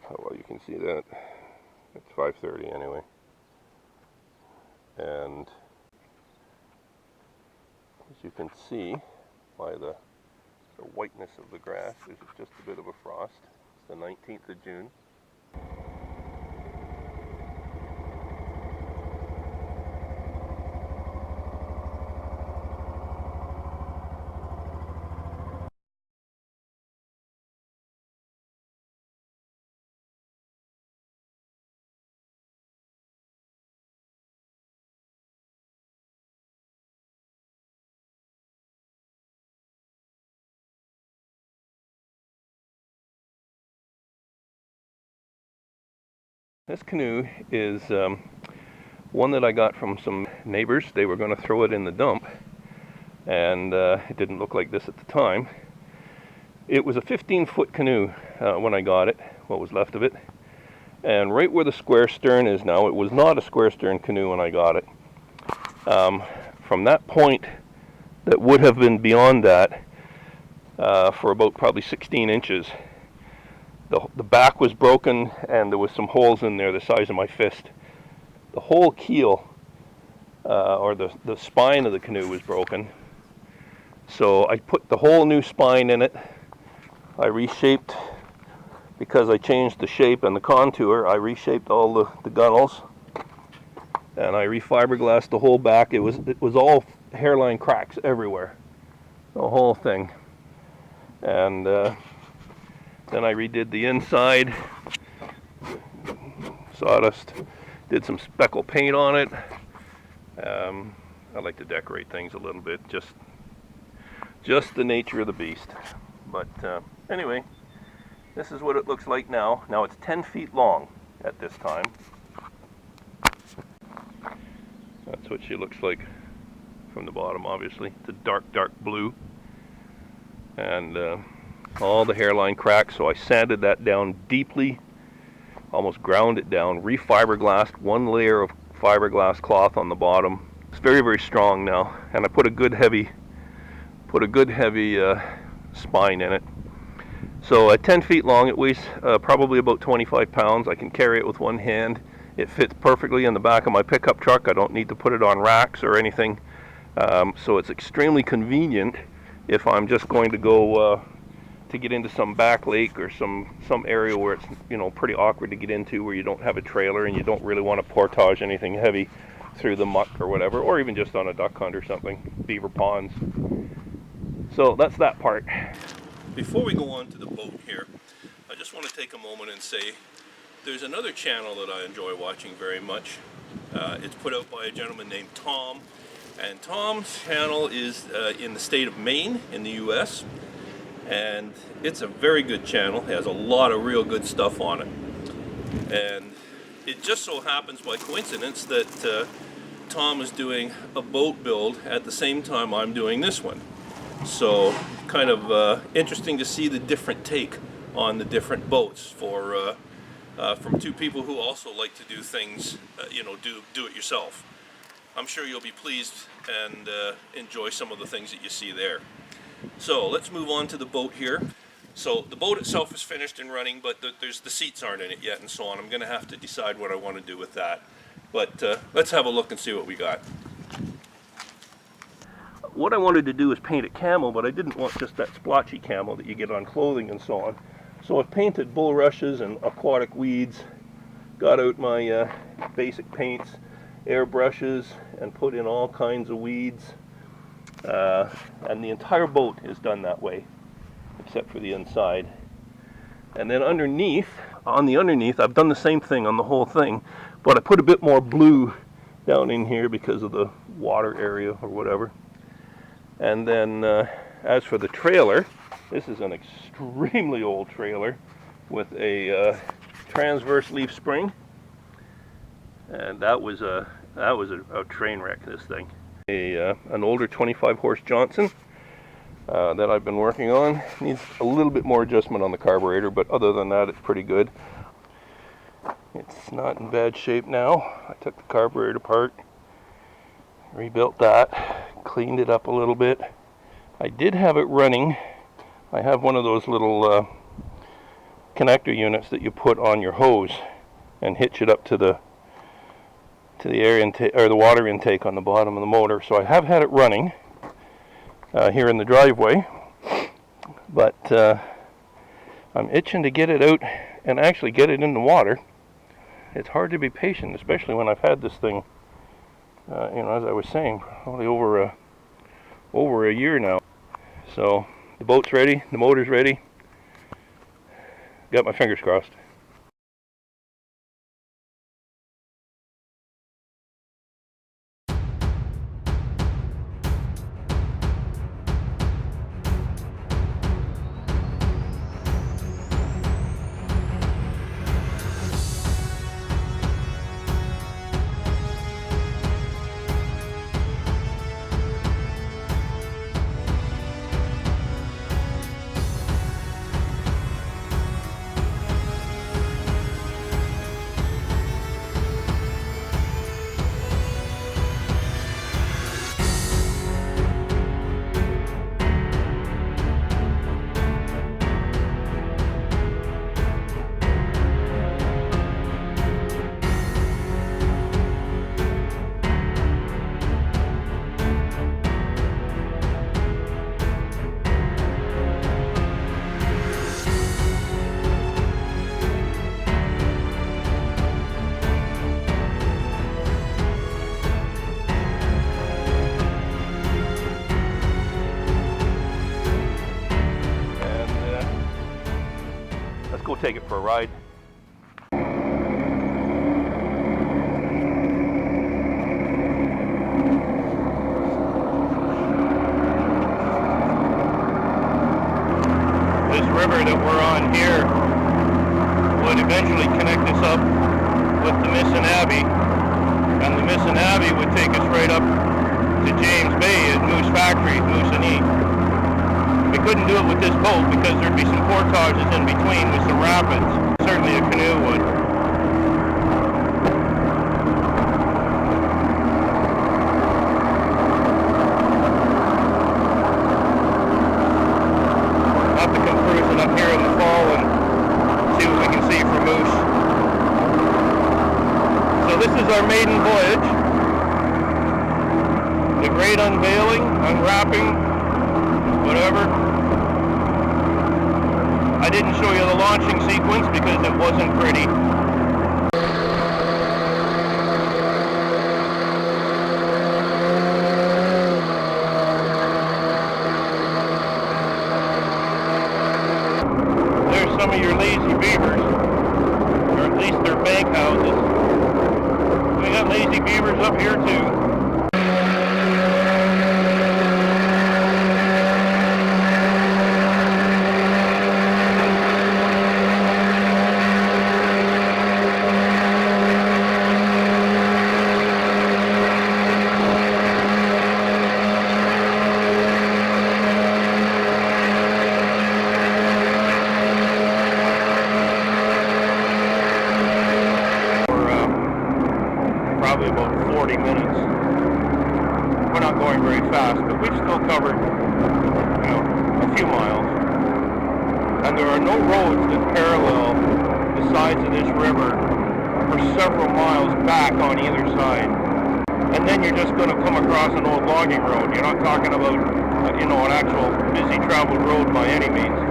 how well you can see that. It's 5:30 anyway. And as you can see by the whiteness of the grass, there's just a bit of a frost. It's the 19th of June. This canoe is one that I got from some neighbors. They were going to throw it in the dump, and it didn't look like this at the time. It was a 15-foot canoe when I got it, what was left of it. And right where the square stern is now, it was not a square stern canoe when I got it. From that point that would have been beyond that for about probably 16 inches, the back was broken and there was some holes in there the size of my fist. The whole keel, or the spine of the canoe was broken. So I put the whole new spine in it. I reshaped, because I changed the shape and the contour, I reshaped all the gunnels. And I refiberglassed the whole back. It was all hairline cracks everywhere, the whole thing. And then I redid the inside, sawdust, did some speckle paint on it. I like to decorate things a little bit, just the nature of the beast. But anyway, this is what it looks like now. Now it's 10 feet long at this time. That's what she looks like from the bottom, obviously. It's a dark, dark blue. And all the hairline cracks, so I sanded that down deeply, almost ground it down, refiberglassed one layer of fiberglass cloth on the bottom. It's very, very strong now, and I put a good heavy spine in it. So at 10 feet long, it weighs probably about 25 pounds. I can carry it with one hand. It fits perfectly in the back of my pickup truck. I don't need to put it on racks or anything. So it's extremely convenient if I'm just going to go to get into some back lake or some area where it's, you know, pretty awkward to get into, where you don't have a trailer and you don't really want to portage anything heavy through the muck or whatever, or even just on a duck hunt or something, beaver ponds. So that's that part. Before we go on to the boat here, I just want to take a moment and say there's another channel that I enjoy watching very much. It's put out by a gentleman named Tom, and Tom's channel is in the state of Maine in the US, and it's a very good channel. It has a lot of real good stuff on it, and it just so happens by coincidence that Tom is doing a boat build at the same time I'm doing this one. So kind of interesting to see the different take on the different boats from two people who also like to do things, do it yourself. I'm sure you'll be pleased and enjoy some of the things that you see there. So let's move on to the boat here. So the boat itself is finished and running, but the seats aren't in it yet and so on. I'm going to have to decide what I want to do with that. But let's have a look and see what we got. What I wanted to do is paint it camel, but I didn't want just that splotchy camel that you get on clothing and so on. So I've painted bulrushes and aquatic weeds, got out my basic paints, airbrushes, and put in all kinds of weeds. And the entire boat is done that way, except for the inside. And then underneath, I've done the same thing on the whole thing, but I put a bit more blue down in here because of the water area or whatever. And then as for the trailer, this is an extremely old trailer with a transverse leaf spring, and that was a train wreck, this thing. An older 25 horse Johnson that I've been working on. Needs a little bit more adjustment on the carburetor, but other than that it's pretty good. It's not in bad shape now. I took the carburetor apart, rebuilt that, cleaned it up a little bit. I did have it running. I have one of those little connector units that you put on your hose and hitch it up to the air intake or the water intake on the bottom of the motor. So I have had it running here in the driveway, but I'm itching to get it out and actually get it in the water. It's hard to be patient, especially when I've had this thing, as I was saying, probably over a year now. So the boat's ready, the motor's ready. Got my fingers crossed. Let's go take it for a ride. This river that we're on here would eventually connect us up with the Missinabie, and the Missinabie would take us right up to James Bay at Moose Factory, Moose and E. We couldn't do it with this boat because there'd be some portages in between with some rapids. Certainly a canoe would. We'll have to come cruising up here in the fall and see what we can see for moose. So this is our maiden voyage. The great unveiling, unwrapping, whatever. I didn't show you the launching sequence because it wasn't pretty. There's some of your lazy beavers, or at least their bank houses. We got lazy beavers up here too. Probably about 40 minutes. We're not going very fast, but we've still covered, a few miles. And there are no roads that parallel the sides of this river for several miles back on either side. And then you're just going to come across an old logging road. You're not talking about, an actual busy traveled road by any means.